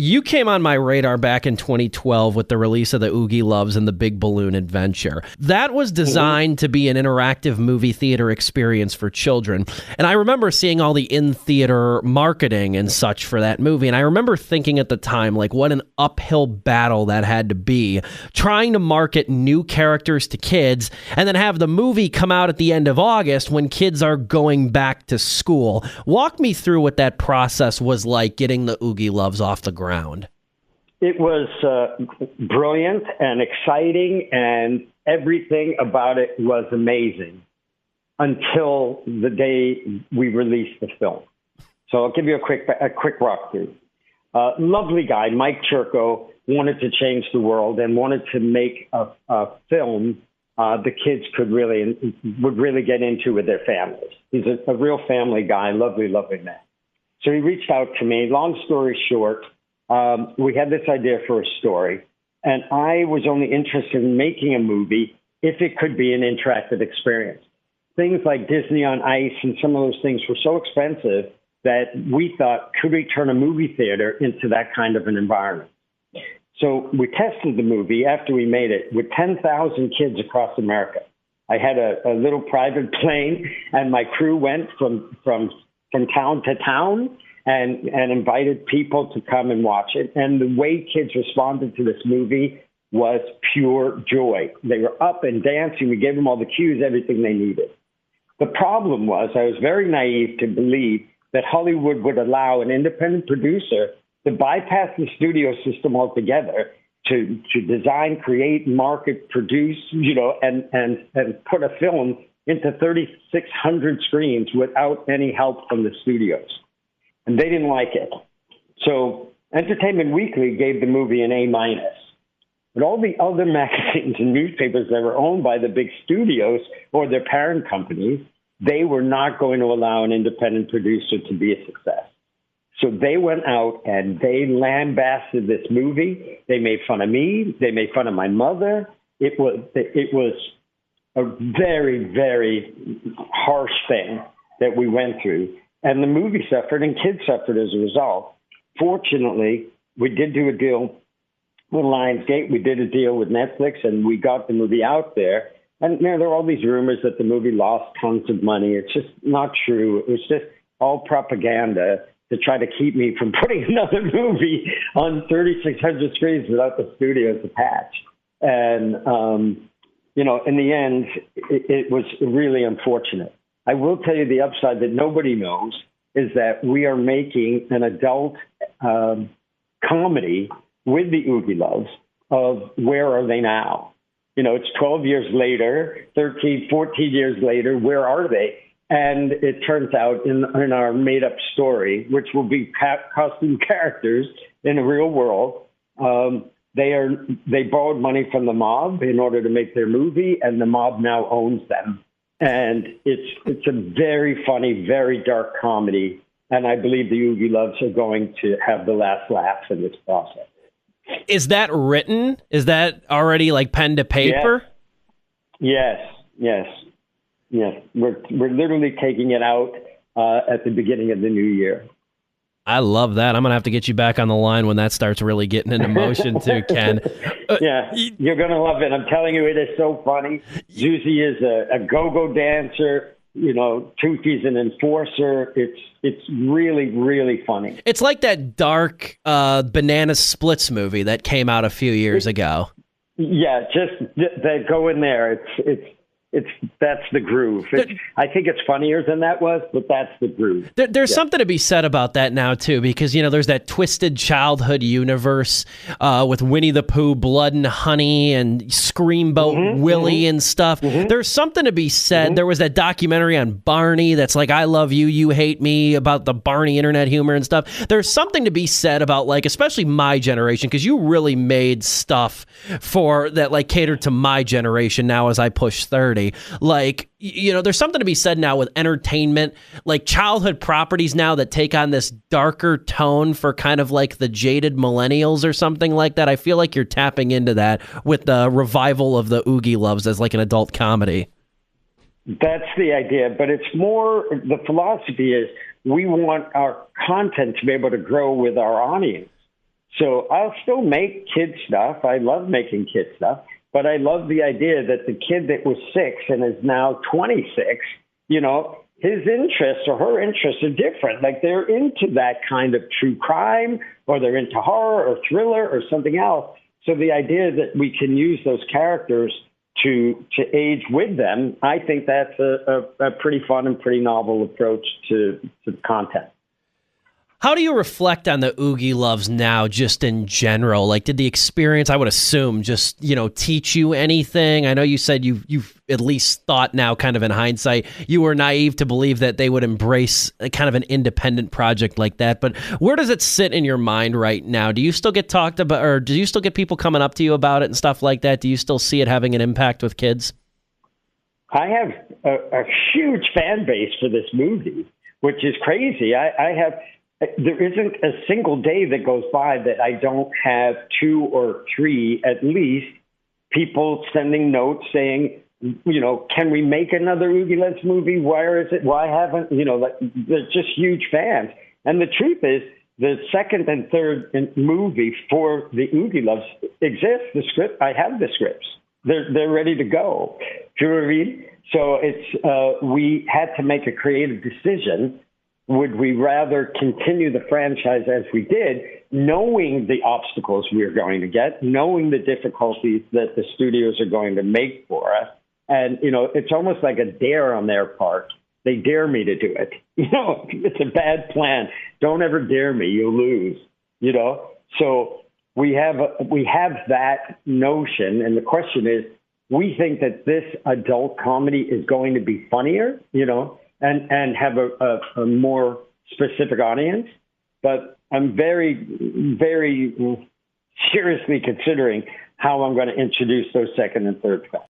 You came on my radar back in 2012 with the release of the Oogieloves and the Big Balloon Adventure. That was designed to be an interactive movie theater experience for children. And I remember seeing all the in-theater marketing and such for that movie. And I remember thinking at the time, like, what an uphill battle that had to be, trying to market new characters to kids and then have the movie come out at the end of August when kids are going back to school. Walk me through what that process was like, getting the Oogieloves off the ground. It was brilliant and exciting, and everything about it was amazing until the day we released the film. So I'll give you a quick walkthrough. Lovely guy, Mike Churko, wanted to change the world and wanted to make a film the kids would really get into with their families. He's a real family guy, lovely, lovely man. So he reached out to me. Long story short, we had this idea for a story, and I was only interested in making a movie if it could be an interactive experience. Things like Disney on Ice and some of those things were so expensive that we thought, could we turn a movie theater into that kind of an environment? So we tested the movie after we made it with 10,000 kids across America. I had a little private plane, and my crew went from town to town and invited people to come and watch it. And the way kids responded to this movie was pure joy. They were up and dancing. We gave them all the cues, everything they needed. The problem was I was very naive to believe that Hollywood would allow an independent producer to bypass the studio system altogether to design, create, market, produce, and put a film into 3,600 screens without any help from the studios. And they didn't like it. So Entertainment Weekly gave the movie an A-. But all the other magazines and newspapers that were owned by the big studios or their parent companies, they were not going to allow an independent producer to be a success. So they went out and they lambasted this movie. They made fun of me. They made fun of my mother. It was a very, very harsh thing that we went through. And the movie suffered and kids suffered as a result. Fortunately, we did do a deal with Lionsgate. We did a deal with Netflix, and we got the movie out there. And there are all these rumors that the movie lost tons of money. It's just not true. It was just all propaganda to try to keep me from putting another movie on 3,600 screens without the studios attached. And, in the end, it was really unfortunate. I will tell you the upside that nobody knows is that we are making an adult comedy with the Oogieloves of Where Are They Now? It's 12 years later, 13, 14 years later, where are they? And it turns out in our made-up story, which will be costume characters in the real world, they borrowed money from the mob in order to make their movie, and the mob now owns them. And it's a very funny, very dark comedy, and I believe the Oogieloves are going to have the last laugh in this process. Is that written? Is that already like pen to paper? Yes. We're literally taking it out at the beginning of the new year. I love that. I'm going to have to get you back on the line when that starts really getting into motion too, Ken. Yeah, you're going to love it. I'm telling you, it is so funny. Zuzi is a go-go dancer. Tootie's an enforcer. It's really, really funny. It's like that dark Banana Splits movie that came out a few years ago. Yeah, just they go in there. That's the groove. I think it's funnier than that was, but that's the groove. There's something to be said about that now, too, because, there's that twisted childhood universe with Winnie the Pooh, Blood and Honey, and Screamboat Willie and stuff. There's something to be said. There was that documentary on Barney that's like, I love you, you hate me, about the Barney internet humor and stuff. There's something to be said about, like, especially my generation, because you really made stuff for that, like, catered to my generation now as I push 30. Like, there's something to be said now with entertainment, like childhood properties now that take on this darker tone for kind of like the jaded millennials or something like that. I feel like you're tapping into that with the revival of the Oogieloves as like an adult comedy. That's the idea, but it's more, the philosophy is we want our content to be able to grow with our audience. So I'll still make kid stuff. I love making kid stuff, but I love the idea that the kid that was 6 and is now 26, his interests or her interests are different. Like they're into that kind of true crime, or they're into horror or thriller or something else. So the idea that we can use those characters to age with them, I think that's a pretty fun and pretty novel approach to content. How do you reflect on the Oogieloves now, just in general? Like, did the experience, I would assume, just, teach you anything? I know you said you've at least thought now, kind of in hindsight, you were naive to believe that they would embrace a kind of an independent project like that. But where does it sit in your mind right now? Do you still get talked about, or do you still get people coming up to you about it and stuff like that? Do you still see it having an impact with kids? I have a huge fan base for this movie, which is crazy. There isn't a single day that goes by that I don't have 2 or 3, at least, people sending notes saying, can we make another Oogieloves movie? Where is it? Why haven't, they're just huge fans. And the truth is, the second and third movie for the Oogieloves exists. The script, I have the scripts. They're ready to go. Do you know what I mean? So it's, we had to make a creative decision. Would we rather continue the franchise as we did, knowing the obstacles we are going to get, knowing the difficulties that the studios are going to make for us? And, it's almost like a dare on their part. They dare me to do it. It's a bad plan. Don't ever dare me. You'll lose, So we have that notion. And the question is, we think that this adult comedy is going to be funnier, and have a more specific audience. But I'm very, very seriously considering how I'm going to introduce those second and third films.